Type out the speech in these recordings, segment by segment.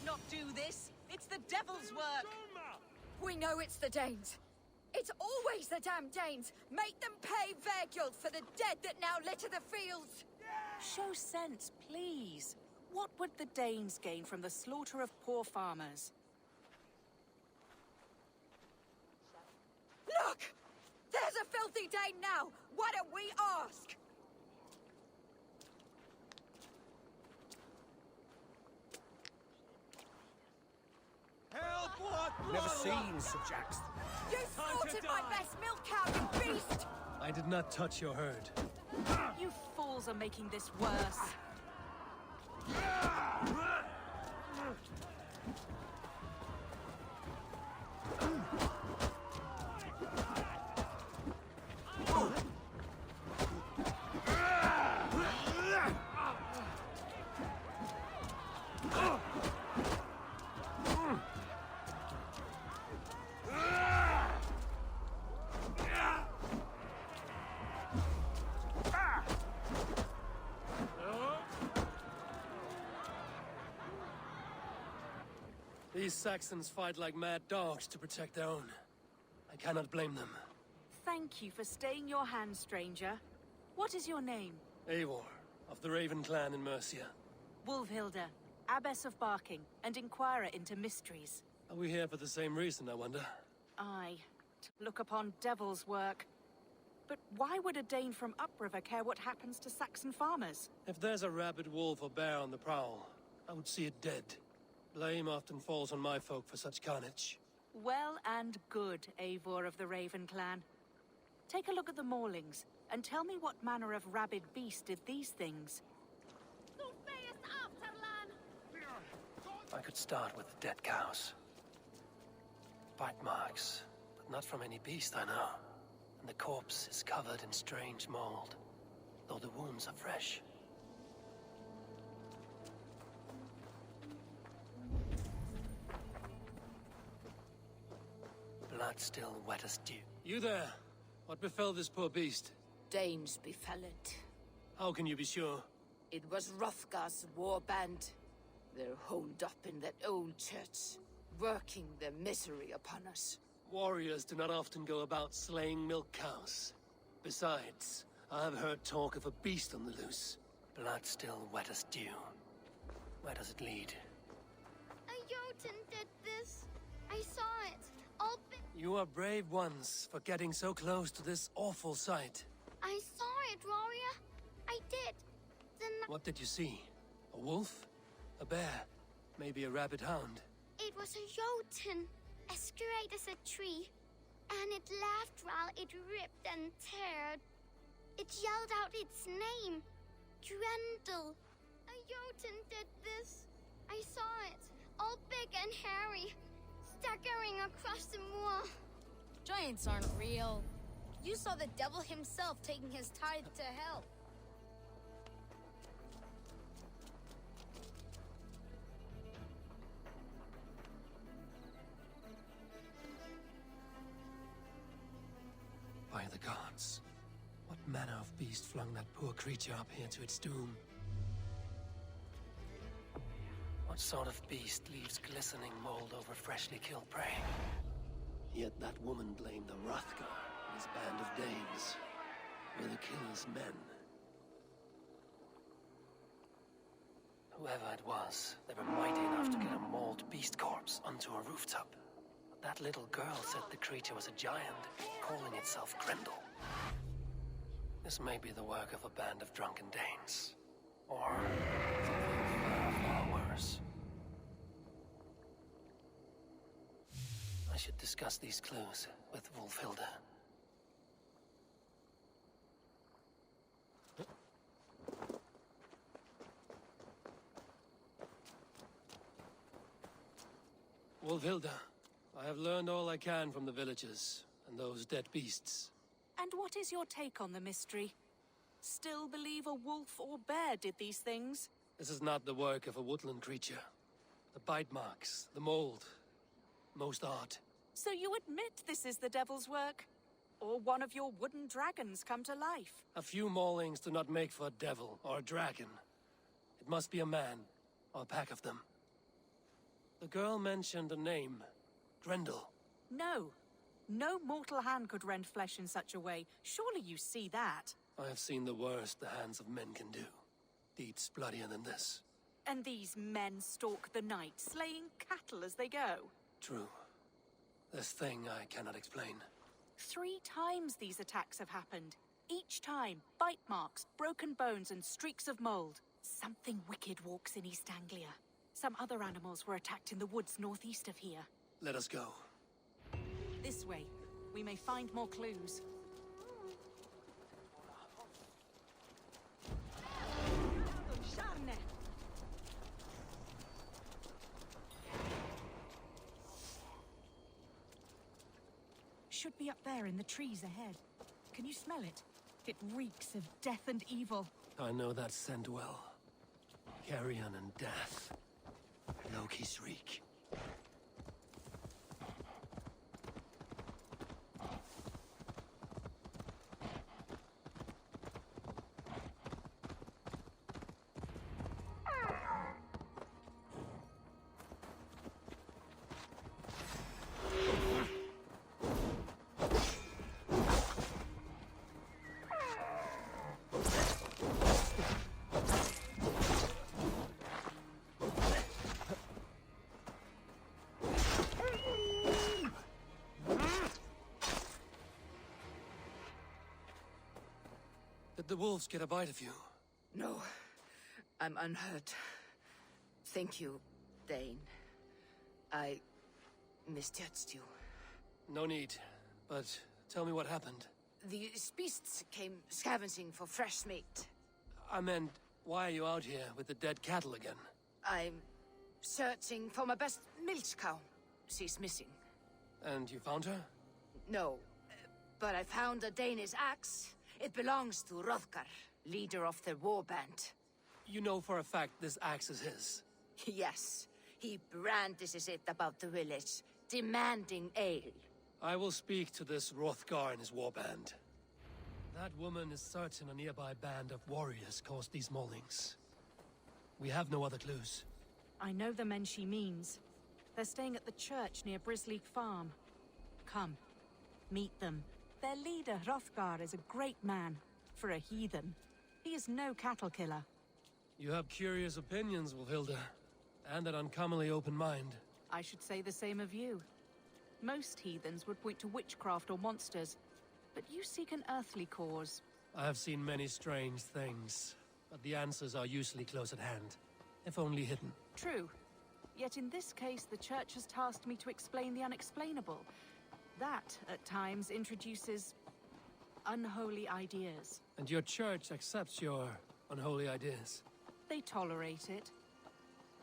not do this. It's the devil's work. We know it's the Danes. It's always the damn Danes. Make them pay their guilt for the dead that now litter the fields. Show sense, please. What would the Danes gain from the slaughter of poor farmers? Look! There's a filthy Dane now! Why don't we ask? Help! What? Never seen such acts. You slaughtered my best milk cow, you beast! I did not touch your herd. You fools are making this worse. These Saxons fight like mad dogs to protect their own. I cannot blame them. Thank you for staying your hand, stranger. What is your name? Eivor, of the Raven clan in Mercia. Wolfhilda, Abbess of Barking, and Inquirer into mysteries. Are we here for the same reason, I wonder? Aye, to look upon devil's work. But why would a Dane from upriver care what happens to Saxon farmers? If there's a rabid wolf or bear on the prowl, I would see it dead. Blame often falls on my folk for such carnage. Well and good, Eivor of the Raven clan. Take a look at the maulings, and tell me what manner of rabid beast did these things. I could start with the dead cows. Bite marks, but not from any beast I know. And the corpse is covered in strange mold, though the wounds are fresh. Blood still wet as dew. You there? What befell this poor beast? Danes befell it. How can you be sure? It was Hrothgar's war band. They're holed up in that old church, working their misery upon us. Warriors do not often go about slaying milk cows. Besides, I have heard talk of a beast on the loose. Blood still wet as dew. Where does it lead? A Jotun did this. I saw it. All You are brave ones for getting so close to this awful sight. I saw it, warrior. I did. What did you see? A wolf? A bear? Maybe a rabid hound? It was a Jotun, as straight as a tree. And it laughed while it ripped and teared. It yelled out its name. Drendel. A Jotun did this. I saw it, all big and hairy, staggering across the moor. Giants aren't real. You saw the devil himself taking his tithe to hell. By the gods. What manner of beast flung that poor creature up here to its doom? What sort of beast leaves glistening mold over freshly killed prey? Yet that woman blamed the Hrothgar and his band of Danes. Were the killer's men. Whoever it was, they were mighty enough to get a mauled beast corpse onto a rooftop. But that little girl said the creature was a giant, calling itself Grendel. This may be the work of a band of drunken Danes. Or something far worse. I should discuss these clues with Wolfhilda. Wolfhilda, I have learned all I can from the villagers and those dead beasts. And what is your take on the mystery? Still believe a wolf or bear did these things? This is not the work of a woodland creature. The bite marks, the mold, most art. So you admit this is the devil's work? Or one of your wooden dragons come to life? A few maulings do not make for a devil or a dragon. It must be a man, or a pack of them. The girl mentioned a name. Grendel. No. No mortal hand could rend flesh in such a way. Surely you see that. I have seen the worst the hands of men can do. Deeds bloodier than this. And these men stalk the night, slaying cattle as they go. True. This thing I cannot explain. 3 times these attacks have happened. Each time, bite marks, broken bones, and streaks of mold. Something wicked walks in East Anglia. Some other animals were attacked in the woods northeast of here. Let us go. This way. We may find more clues. Should be up there in the trees ahead. Can you smell it? It reeks of death and evil. I know that scent well. Carrion and death. Loki's reek. Did the wolves get a bite of you? No, I'm unhurt. Thank you, Dane. I misjudged you. No need, but tell me what happened. These beasts came scavenging for fresh meat. I meant, why are you out here with the dead cattle again? I'm searching for my best milch cow. She's missing. And you found her? No, but I found a Danish axe. It belongs to Hrothgar, leader of the war band. You know for a fact this axe is his. Yes, he brandishes it about the village, demanding ale. I will speak to this Hrothgar and his warband. That woman is certain a nearby band of warriors caused these maulings. We have no other clues. I know the men she means. They're staying at the church near Brisleek Farm. Come, meet them. Their leader, Hrothgar, is a great man. For a heathen. He is no cattle killer. You have curious opinions, Wolfhilda. And an uncommonly open mind. I should say the same of you. Most heathens would point to witchcraft or monsters, but you seek an earthly cause. I have seen many strange things, but the answers are usually close at hand, if only hidden. True. Yet in this case, the church has tasked me to explain the unexplainable. That, at times, introduces unholy ideas. And your church accepts your unholy ideas? They tolerate it.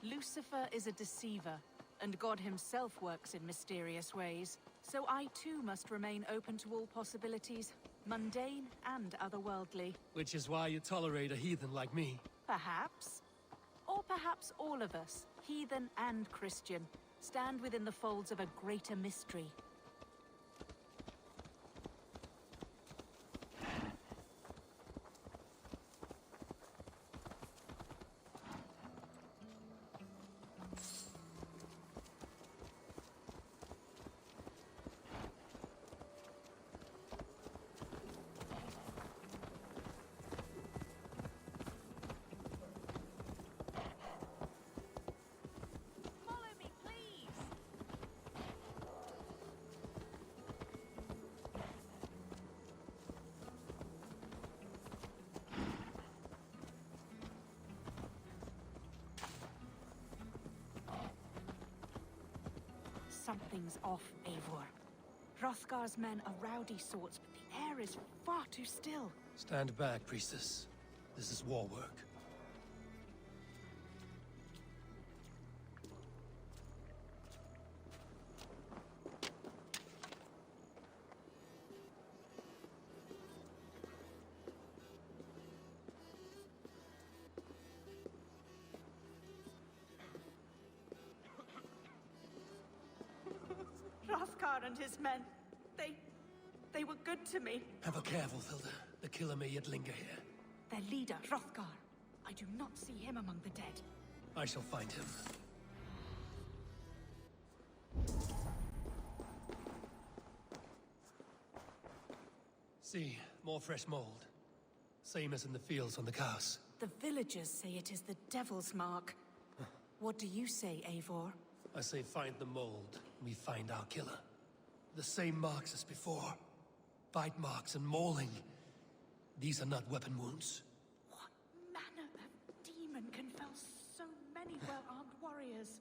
Lucifer is a deceiver, and God himself works in mysterious ways. So I too must remain open to all possibilities, mundane and otherworldly. Which is why you tolerate a heathen like me. Perhaps. Or perhaps all of us, heathen and Christian, stand within the folds of a greater mystery. Something's off, Eivor. Hrothgar's men are rowdy sorts, but the air is far too still. Stand back, priestess. This is war work. Hrothgar and his men, they were good to me. Have a care, Wolfhilda. The killer may yet linger here. Their leader, Hrothgar. I do not see him among the dead. I shall find him. See, more fresh mold. Same as in the fields on the cows. The villagers say it is the devil's mark. What do you say, Eivor? I say find the mold, we find our killer. The same marks as before. Bite marks and mauling. These are not weapon wounds. What manner of demon can fell so many well-armed warriors?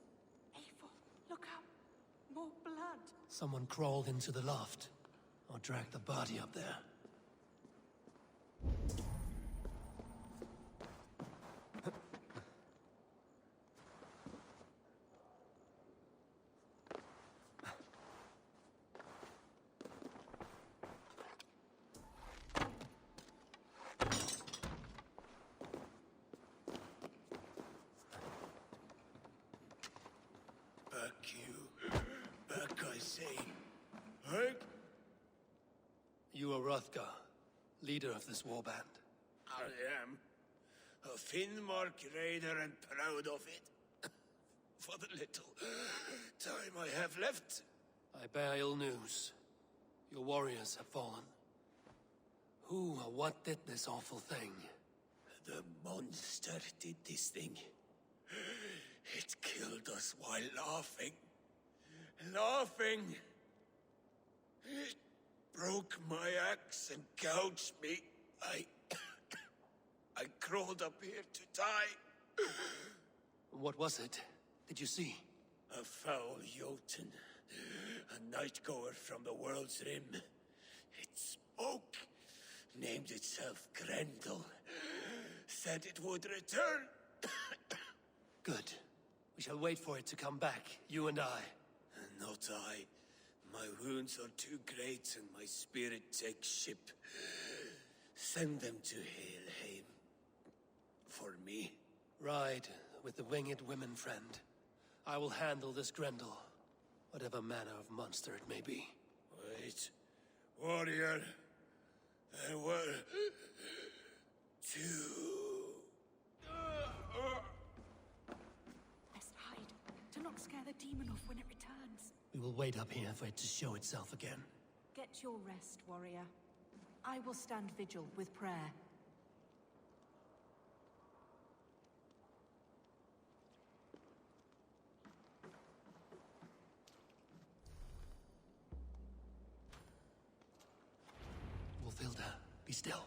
Eivor, look out! More blood! Someone crawled into the loft, or dragged the body up there. Back, I say. Hey? You are Hrothgar, leader of this warband. I am. A Finnmark raider and proud of it. For the little time I have left. I bear ill news. Your warriors have fallen. Who or what did this awful thing? The monster did this thing. It killed us while laughing. Laughing! It broke my axe and gouged me. I crawled up here to die. What was it? Did you see? A foul Jotun. A night-goer from the world's rim. It spoke. Named itself Grendel. Said it would return. Good. We shall wait for it to come back, you and I. Not I. My wounds are too great and my spirit takes ship. Send them to Helheim. For me. Ride with the winged women, friend. I will handle this Grendel, whatever manner of monster it may be. Wait. Warrior. There were... two... Best hide. Do not scare the demon off when it returns. We will wait up here for it to show itself again. Get your rest, warrior. I will stand vigil with prayer. Wolfilda, be still.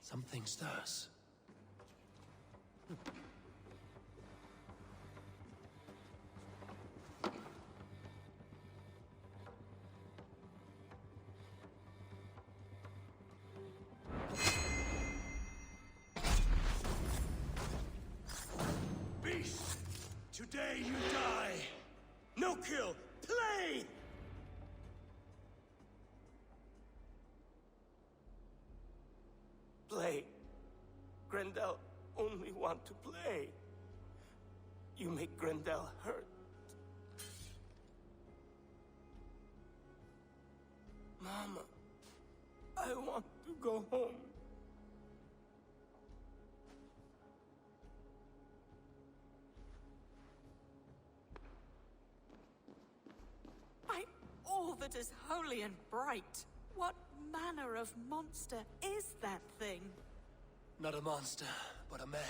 Something stirs. Beast! Today you die! No kill! Play! Play. Grendel only want to play. You make Grendel hurt. Mama, I want to go home. By all that is holy and bright, what manner of monster is that thing? Not a monster, but a man.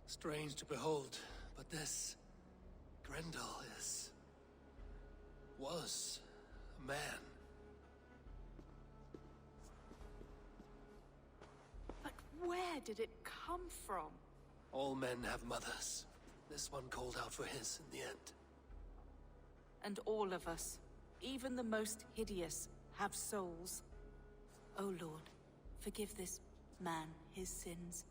Strange to behold, but this... Grendel is... was... a man. But where did it come from? All men have mothers. This one called out for his in the end. And all of us, even the most hideous, have souls. O Lord, forgive this man his sins,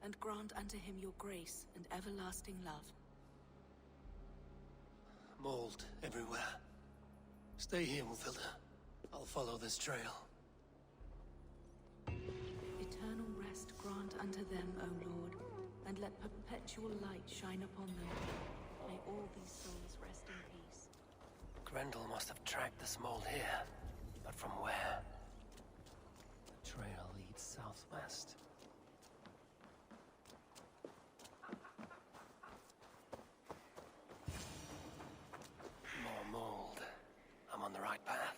and grant unto him your grace and everlasting love. Mold everywhere. Stay here, Wolfilda. I'll follow this trail. Eternal rest grant unto them, O Lord, and let perpetual light shine upon them. May all these souls rest in peace. Grendel must have tracked this mold here, but from where? The trail leads southwest. More mold. I'm on the right path.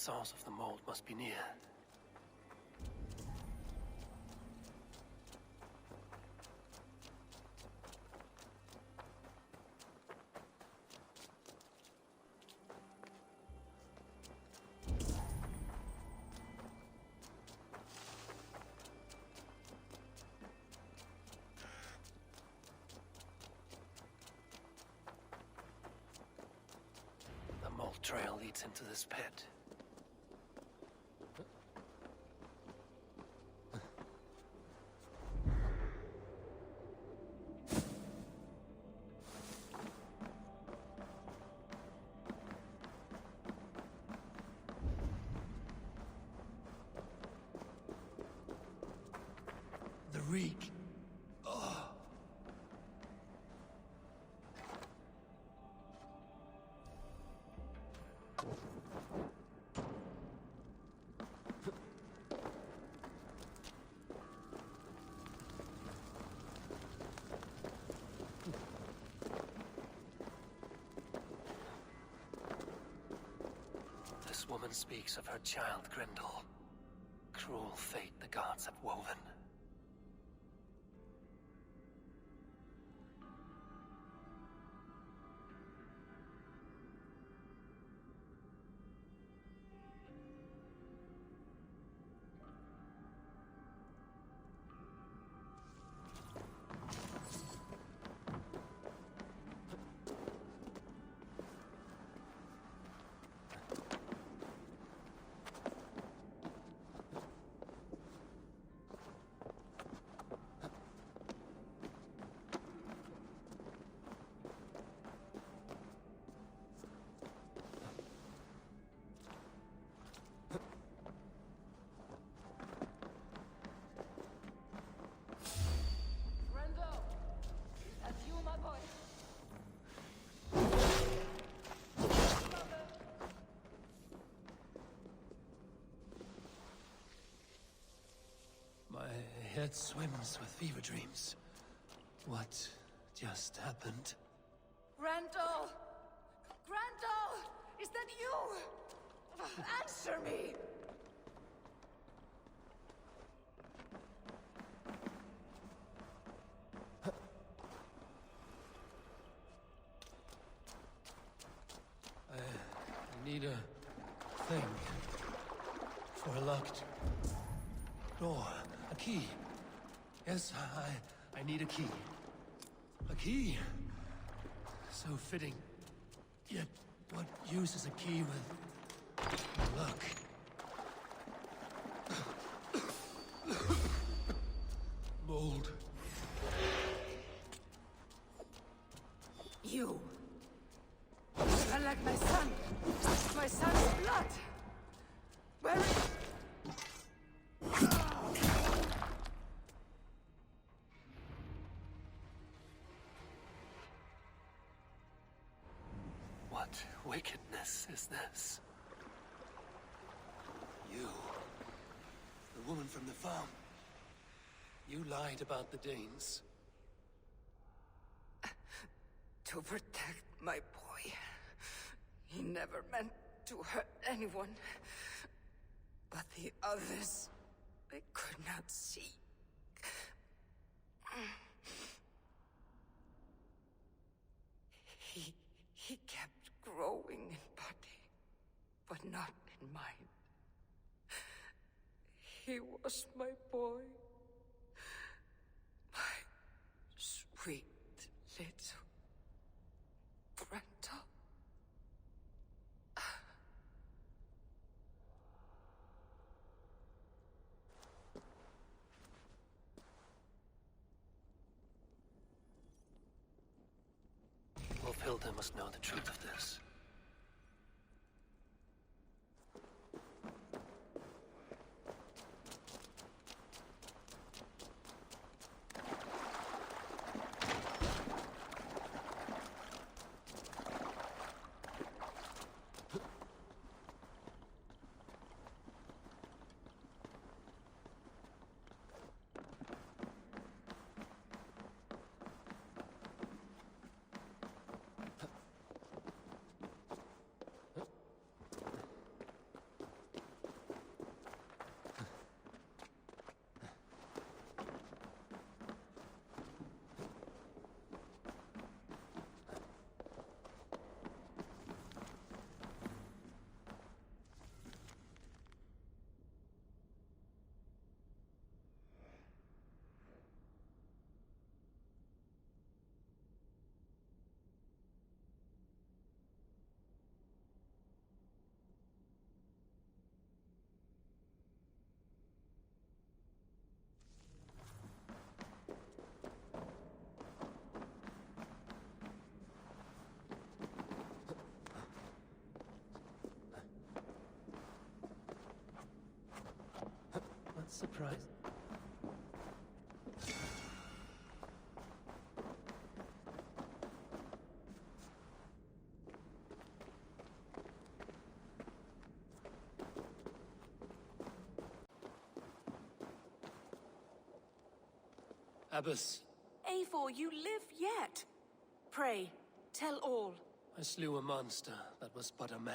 source of the mold must be near. The mold trail leads into this pit. The reek. Oh. This woman speaks of her child Grendel. Cruel fate the gods have woven. Grendel! That's you, my boy. My head swims with fever dreams. What just happened? Grendel! Grendel! Is that you? Answer me! I need a thing for a locked door. A key. Yes, I need a key. A key. So fitting. Yet, what use is a key with no lock? Mold. You. I like my son. My son's blood. Where is... What wickedness is this? You. The woman from the farm. You lied about the Danes. To protect my boy. He never meant to hurt anyone. But the others, they could not see. He kept growing in body, but not in mind. He was my boy. My sweet little Grendel. Wolfhilda must know the truth of this. Surprise. Abbess, Eivor, you live yet? Pray, tell all. I slew a monster that was but a man.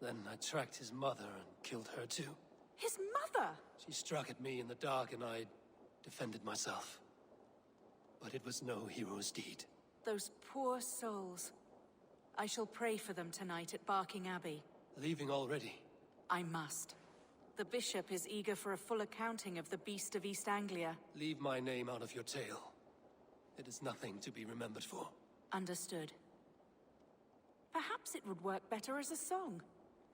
Then I tracked his mother and killed her too. His mother? She struck at me in the dark and I defended myself. But it was no hero's deed. Those poor souls. I shall pray for them tonight at Barking Abbey. Leaving already? I must. The bishop is eager for a full accounting of the Beast of East Anglia. Leave my name out of your tale. It is nothing to be remembered for. Understood. Perhaps it would work better as a song.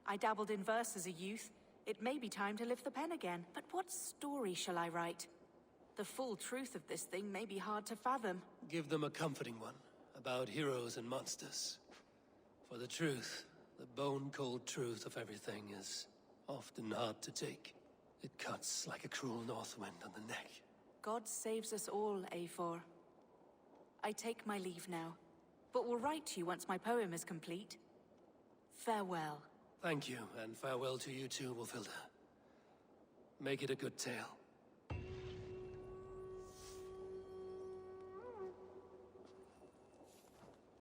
I dabbled in verse as a youth. It may be time to lift the pen again. But what story shall I write? The full truth of this thing may be hard to fathom. Give them a comforting one, about heroes and monsters. For the truth, the bone-cold truth of everything is often hard to take. It cuts like a cruel north wind on the neck. God saves us all, Eivor. I take my leave now, but will write to you once my poem is complete. Farewell. Thank you, and farewell to you too, Wolfilda. Make it a good tale.